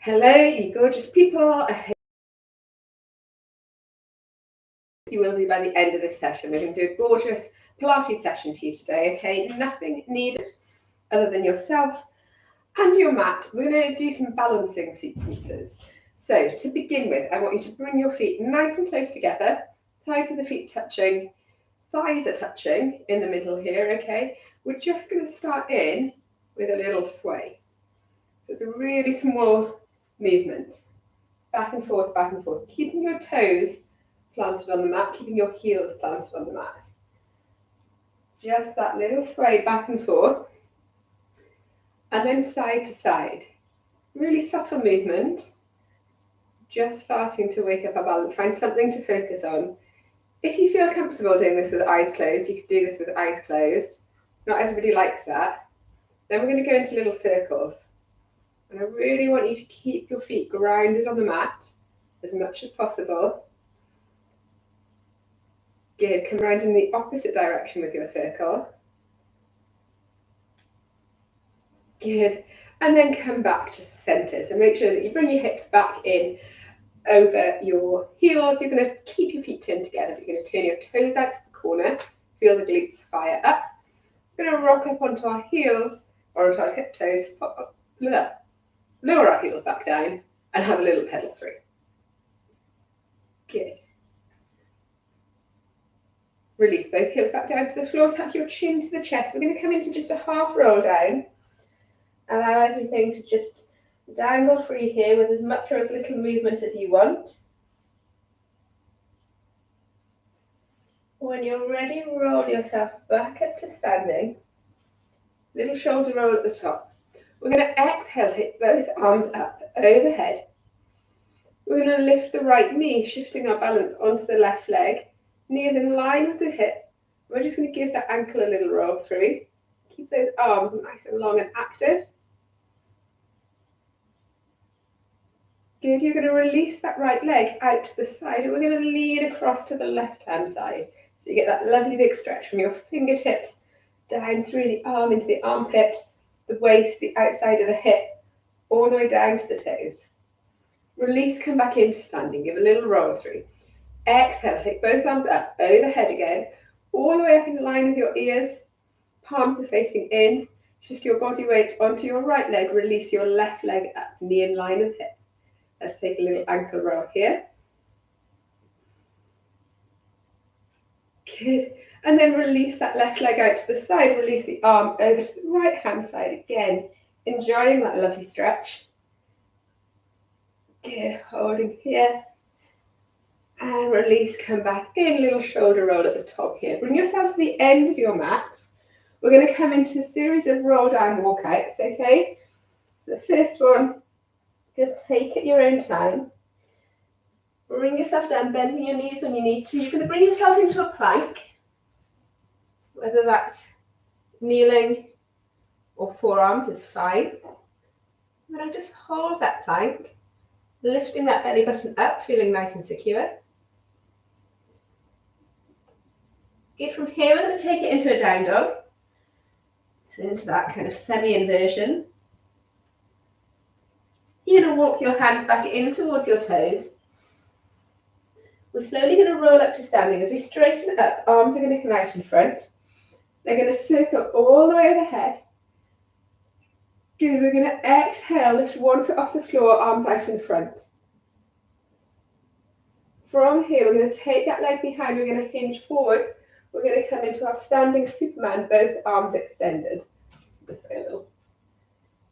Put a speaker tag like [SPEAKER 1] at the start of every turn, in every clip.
[SPEAKER 1] Hello, you gorgeous people. I hope you will be by the end of this session. We're going to do a gorgeous Pilates session for you today, okay? Nothing needed other than yourself and your mat. We're going to do some balancing sequences. So to begin with, I want you to bring your feet nice and close together, sides of the feet touching, thighs are touching in the middle here, okay? We're just going to start in with a little sway. So it's a really small movement. Back and forth, keeping your toes planted on the mat, keeping your heels planted on the mat. Just that little sway back and forth, and then side to side. Really subtle movement, just starting to wake up our balance. Find something to focus on. If you feel comfortable doing this with eyes closed, you could do this with eyes closed. Not everybody likes that. Then we're going to go into little circles. And I really want you to keep your feet grounded on the mat as much as possible. Good, come round in the opposite direction with your circle. Good, and then come back to centre. So make sure that you bring your hips back in over your heels. You're going to keep your feet turned together. You're going to turn your toes out to the corner. Feel the glutes fire up. We're going to rock up onto our heels or onto our hip toes. Lower our heels back down and have a little pedal through. Good. Release both heels back down to the floor. Tuck your chin to the chest. We're going to come into just a half roll down. Allow everything to just dangle free here with as much or as little movement as you want. When you're ready, roll yourself back up to standing. Little shoulder roll at the top. We're going to exhale, take both arms up overhead. We're going to lift the right knee, shifting our balance onto the left leg. Knee is in line with the hip. We're just going to give that ankle a little roll through. Keep those arms nice and long and active. Good, you're going to release that right leg out to the side and we're going to lean across to the left-hand side. So you get that lovely big stretch from your fingertips down through the arm into the armpit, the waist, the outside of the hip, all the way down to the toes. Release, come back into standing, give a little roll through. Exhale, take both arms up, overhead again, all the way up in line with your ears. Palms are facing in. Shift your body weight onto your right leg, release your left leg up, knee in line with hip. Let's take a little ankle roll here. Good. And then release that left leg out to the side. Release the arm over to the right hand side again. Enjoying that lovely stretch. Good. Holding here. And release, come back in. Little shoulder roll at the top here. Bring yourself to the end of your mat. We're going to come into a series of roll down walkouts, okay? So the first one, just take at your own time. Bring yourself down, bending your knees when you need to. You're going to bring yourself into a plank, whether that's kneeling or forearms is fine. I'm going to just hold that plank, lifting that belly button up, feeling nice and secure. Good, from here we're going to take it into a down dog. So into that kind of semi-inversion. You're going to walk your hands back in towards your toes. We're slowly going to roll up to standing. As we straighten up, arms are going to come out in front. They're going to circle all the way overhead. Good, we're going to exhale, lift one foot off the floor, arms out in front. From here, we're going to take that leg behind, we're going to hinge forwards. We're going to come into our standing Superman, both arms extended.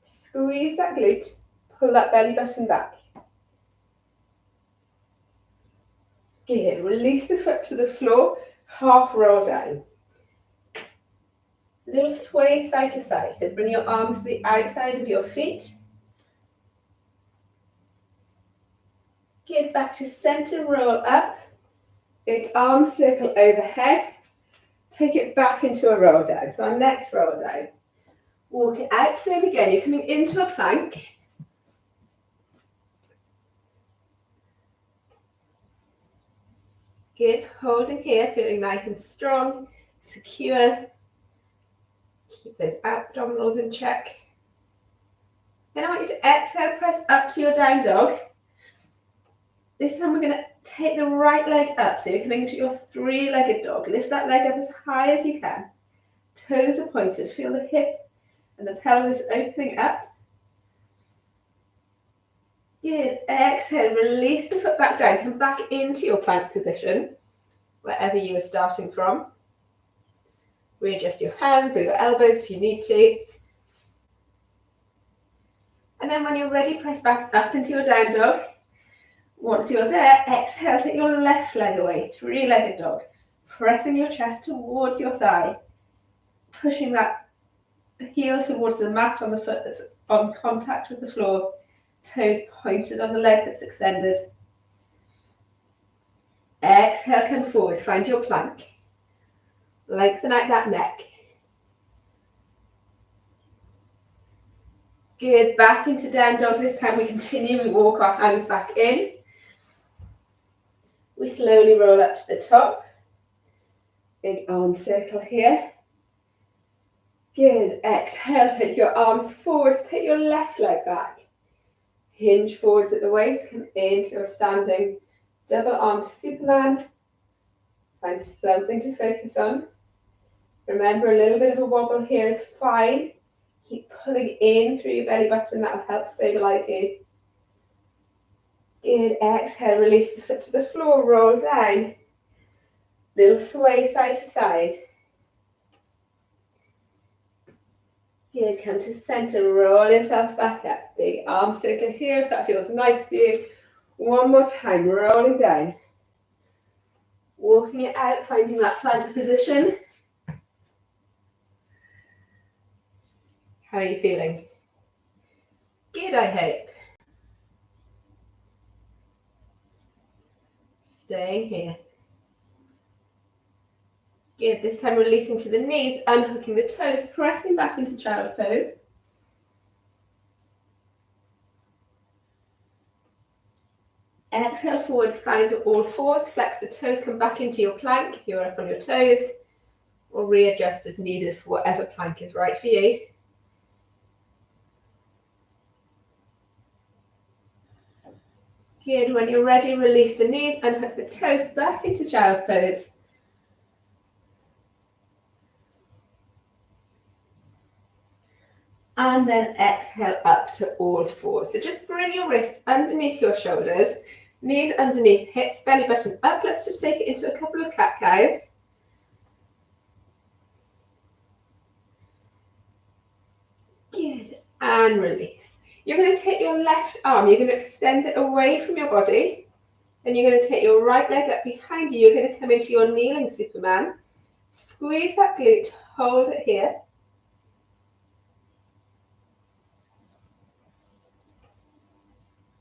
[SPEAKER 1] Squeeze that glute, pull that belly button back. Good, release the foot to the floor, half roll down. Little sway side to side, so bring your arms to the outside of your feet. Get back to center, roll up. Big arm circle overhead. Take it back into a roll down. So our next roll down. Walk it out, same again. You're coming into a plank. Good, holding here, feeling nice and strong, secure. Keep those abdominals in check. Then I want you to exhale, press up to your down dog. This time we're going to take the right leg up, so you're coming into your three-legged dog. Lift that leg up as high as you can. Toes are pointed. Feel the hip and the pelvis opening up. Good. Exhale, release the foot back down. Come back into your plank position, wherever you were starting from. Readjust your hands or your elbows if you need to. And then when you're ready, press back up into your down dog. Once you're there, exhale, take your left leg away, three-legged dog. Pressing your chest towards your thigh. Pushing that heel towards the mat on the foot that's on contact with the floor. Toes pointed on the leg that's extended. Exhale, come forward, find your plank. Lengthen out that neck. Good, back into down dog. This time we continue, we walk our hands back in. We slowly roll up to the top. Big arm circle here. Good, exhale, take your arms forwards, take your left leg back. Hinge forwards at the waist, come into your standing double armed Superman. Find something to focus on. Remember, a little bit of a wobble here is fine. Keep pulling in through your belly button, that will help stabilize you. Good, exhale, release the foot to the floor, roll down. Little sway side to side. Good, come to center, roll yourself back up. Big arm circle here if that feels nice for you. One more time, rolling down. Walking it out, finding that plank position. How are you feeling? Good, I hope. Staying here. Good, this time releasing to the knees, unhooking the toes, pressing back into child's pose. Exhale forwards, find all fours, flex the toes, come back into your plank if you're up on your toes, or readjust as needed for whatever plank is right for you. Good, when you're ready, release the knees, unhook the toes, back into child's pose. And then exhale up to all fours. So just bring your wrists underneath your shoulders, knees underneath hips, belly button up. Let's just take it into a couple of cat-cows. Good, and release. You're going to take your left arm, you're going to extend it away from your body. Then you're going to take your right leg up behind you. You're going to come into your kneeling Superman. Squeeze that glute, hold it here.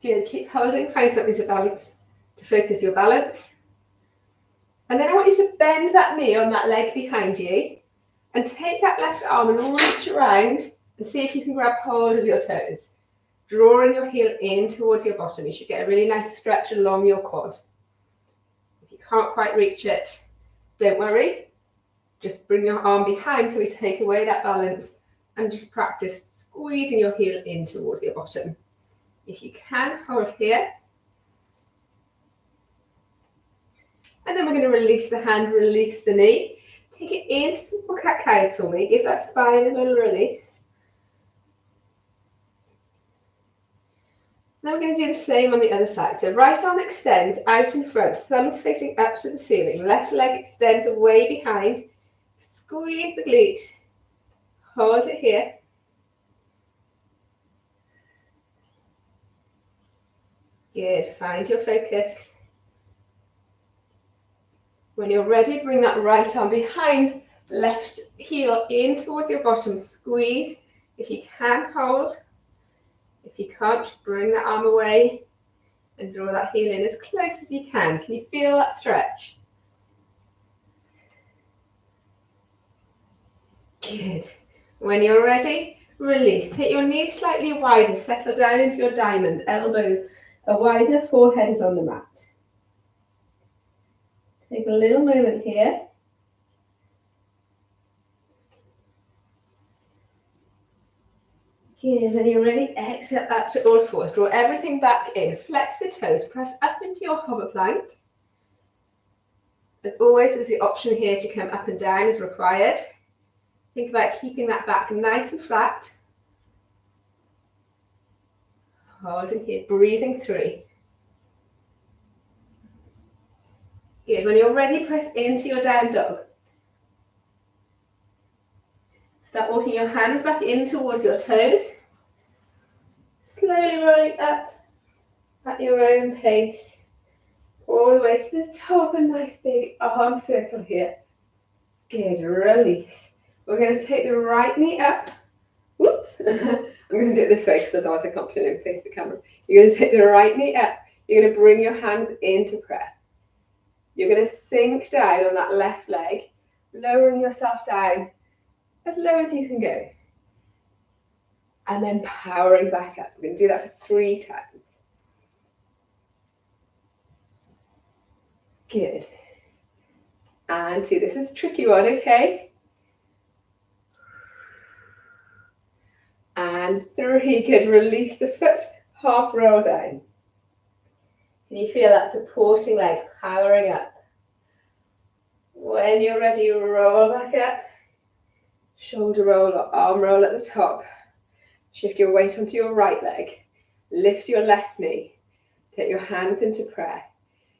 [SPEAKER 1] Good, keep holding, find something to balance, to focus your balance. And then I want you to bend that knee on that leg behind you and take that left arm and reach around and see if you can grab hold of your toes. Drawing your heel in towards your bottom. You should get a really nice stretch along your quad. If you can't quite reach it, don't worry. Just bring your arm behind so we take away that balance and just practice squeezing your heel in towards your bottom. If you can, hold here. And then we're going to release the hand, release the knee. Take it into simple cat-cows for me. Give that spine a little release. Now we're going to do the same on the other side. So right arm extends out in front, thumbs facing up to the ceiling. Left leg extends away behind. Squeeze the glute. Hold it here. Good, find your focus. When you're ready, bring that right arm behind, left heel in towards your bottom, squeeze. If you can, hold. If you can't, just bring that arm away and draw that heel in as close as you can. Can you feel that stretch? Good. When you're ready, release. Take your knees slightly wider, settle down into your diamond, elbows are wider, forehead is on the mat. Take a little moment here. Good, when you're ready, exhale. exhale up to all fours. Draw everything back in. Flex the toes. Press up into your hover plank. As always, there's the option here to come up and down as required. Think about keeping that back nice and flat. Holding here, breathing through. Good. When you're ready, press into your down dog. Start walking your hands back in towards your toes. Slowly rolling up at your own pace. All the way to the top, a nice big arm circle here. Good, release. We're going to take the right knee up. Whoops. I'm going to do it this way because otherwise I can't turn and face the camera. You're going to take the right knee up. You're going to bring your hands into prayer. You're going to sink down on that left leg, lowering yourself down as low as you can go. And then powering back up. We're going to do that for 3 times. Good. And 2. This is a tricky one, okay? And 3. Good. Release the foot, half roll down. Can you feel that supporting leg powering up? When you're ready, roll back up. Shoulder roll or arm roll at the top. Shift your weight onto your right leg. Lift your left knee. Take your hands into prayer.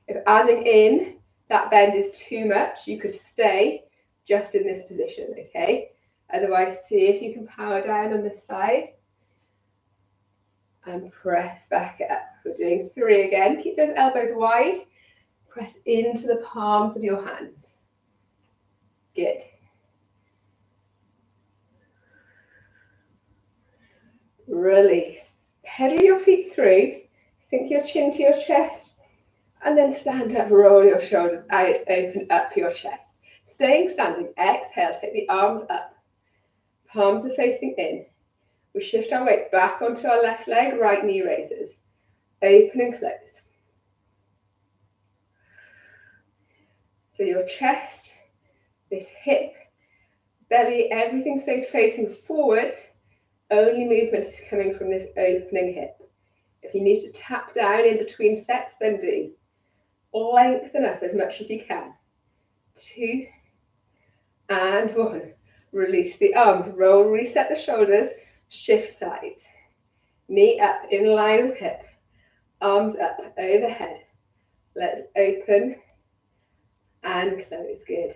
[SPEAKER 1] If adding in that bend is too much, you could stay just in this position, okay? Otherwise, see if you can power down on this side. And press back up. We're doing 3 again. Keep those elbows wide. Press into the palms of your hands. Good. Release. Pedal your feet through. Sink your chin to your chest. And then stand up, roll your shoulders out, open up your chest. Staying standing, exhale, take the arms up. Palms are facing in. We shift our weight back onto our left leg, right knee raises. Open and close. So your chest, this hip, belly, everything stays facing forwards. Only movement is coming from this opening hip. If you need to tap down in between sets, then do. Lengthen up as much as you can. 2 and 1. Release the arms, roll, reset the shoulders, shift sides. Knee up in line with hip. Arms up overhead. Let's open and close. Good.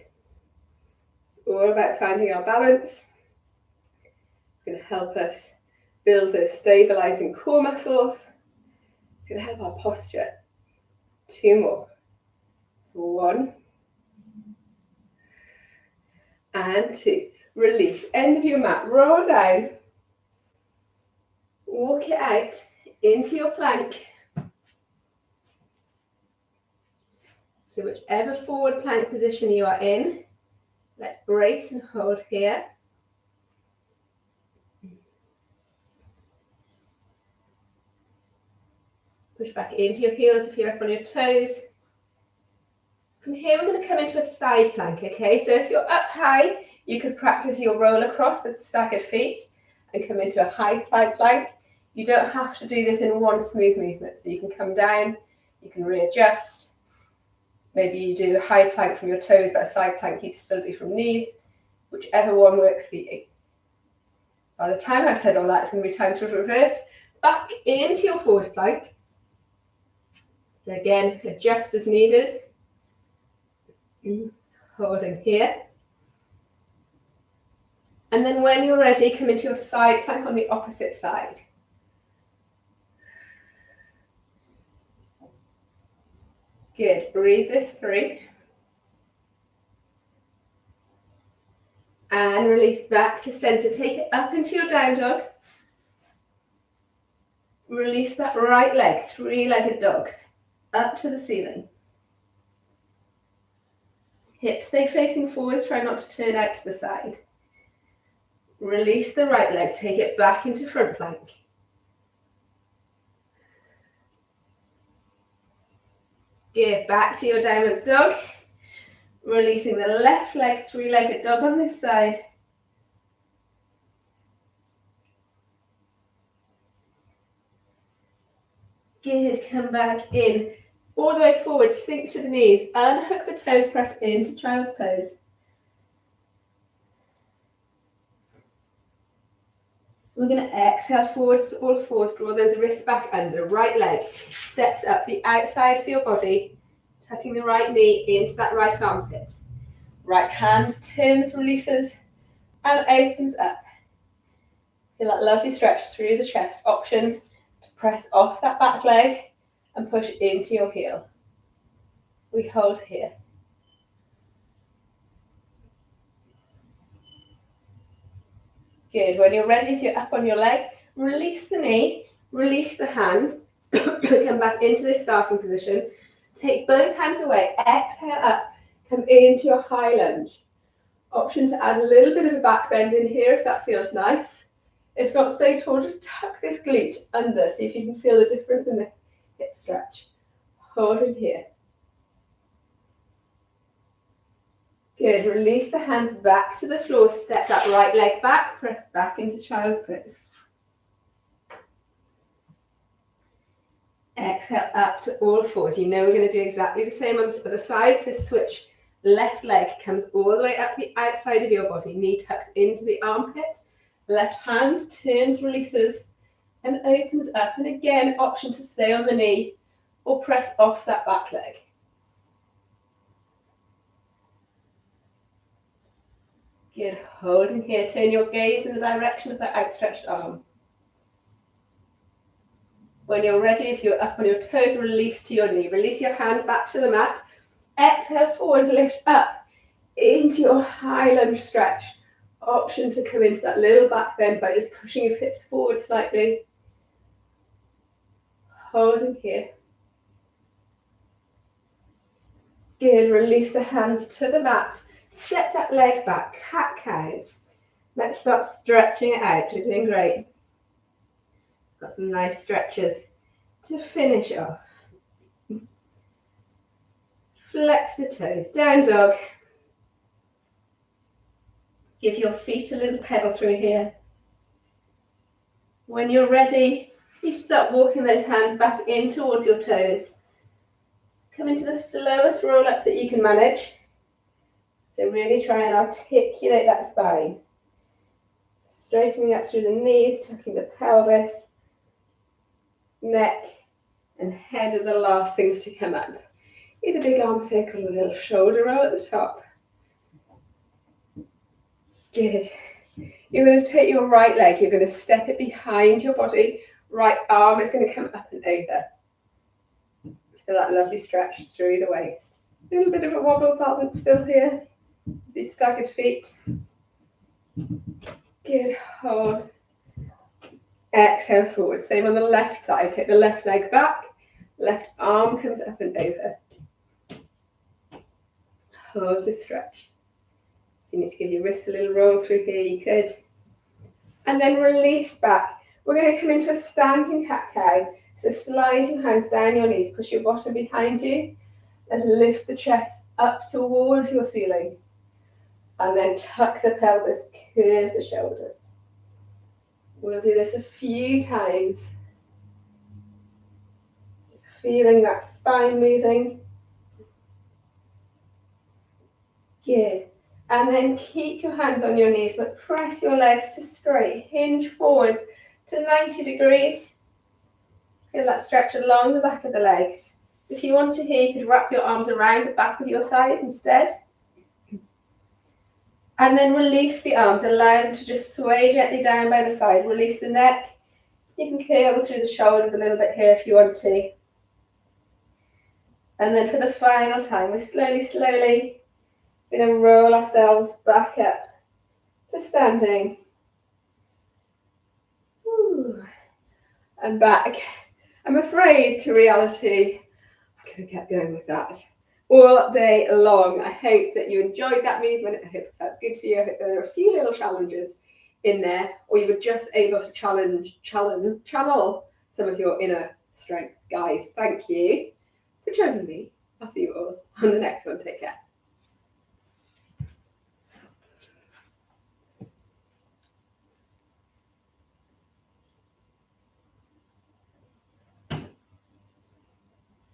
[SPEAKER 1] It's all about finding our balance. It's going to help us build those stabilizing core muscles. It's going to help our posture. 2 more. 1 and 2. Release. End of your mat. Roll down. Walk it out into your plank. So whichever forward plank position you are in, let's brace and hold here. Push back into your heels if you're up on your toes. From here, we're going to come into a side plank, okay? So if you're up high, you could practice your roll across with staggered feet and come into a high side plank. You don't have to do this in one smooth movement. So you can come down, you can readjust. Maybe you do a high plank from your toes, but a side plank you can still do from knees, whichever one works for you. By the time I've said all that, it's going to be time to reverse back into your forward plank. So again, adjust as needed. Holding here. And then when you're ready, come into your side plank on the opposite side. Good. Breathe this through. And release back to center. Take it up into your down dog. Release that right leg, 3-legged dog, up to the ceiling. Hips stay facing forwards, try not to turn out to the side. Release the right leg, take it back into front plank. Good, back to your downwards dog. Releasing the left leg, 3-legged dog on this side. Good, come back in. All the way forward, sink to the knees. Unhook the toes, press into child's pose. We're going to exhale forwards to all fours, draw those wrists back under. Right leg steps up the outside of your body, tucking the right knee into that right armpit. Right hand turns, releases, and opens up. Feel that lovely stretch through the chest. Option to press off that back leg and push into your heel. We hold here. Good. When you're ready, if you're up on your leg, release the knee, release the hand, come back into this starting position. Take both hands away, exhale up, come into your high lunge. Option to add a little bit of a back bend in here if that feels nice. If not, stay tall, just tuck this glute under, see if you can feel the difference in the hip stretch. Hold in here. Good, release the hands back to the floor, step that right leg back, press back into child's pose. Exhale up to all fours. You know we're going to do exactly the same on the other side, so switch. Left leg comes all the way up the outside of your body, knee tucks into the armpit, left hand turns, releases, and opens up. And again, option to stay on the knee or press off that back leg. Good, hold in here, turn your gaze in the direction of that outstretched arm. When you're ready, if you're up on your toes, release to your knee. Release your hand back to the mat. Exhale forwards, lift up into your high lunge stretch. Option to come into that little back bend by just pushing your hips forward slightly. Hold in here. Good, release the hands to the mat. Step that leg back, cat-cows. Let's start stretching it out. You're doing great. Got some nice stretches to finish off. Flex the toes, down dog. Give your feet a little pedal through here. When you're ready, you can start walking those hands back in towards your toes. Come into the slowest roll up that you can manage. So really try and articulate that spine. Straightening up through the knees, tucking the pelvis, neck, and head are the last things to come up. Either big arm circle or a little shoulder roll at the top. Good. You're going to take your right leg, you're going to step it behind your body. Right arm is going to come up and over. Feel that lovely stretch through the waist. A little bit of a wobble balance still here. These staggered feet. Good, hold. Exhale forward. Same on the left side. Take the left leg back. Left arm comes up and over. Hold the stretch. If you need to give your wrists a little roll through here, you could. And then release back. We're going to come into a standing cat-cow. So slide your hands down your knees. Push your bottom behind you. And lift the chest up towards your ceiling. And then tuck the pelvis, curve the shoulders. We'll do this a few times. Just feeling that spine moving. Good. And then keep your hands on your knees, but press your legs to straight. Hinge forward to 90 degrees. Feel that stretch along the back of the legs. If you want to here, you could wrap your arms around the back of your thighs instead. And then release the arms, allow them to just sway gently down by the side. Release the neck. You can curl through the shoulders a little bit here if you want to. And then for the final time, we're slowly going to roll ourselves back up to standing. Ooh. And back. I'm afraid to reality. I could have kept going with that all day long. I hope that you enjoyed that movement. I hope it felt good for you. I hope there were a few little challenges in there, or you were just able to channel some of your inner strength. Guys, thank you for joining me. I'll see you all on the next one. Take care.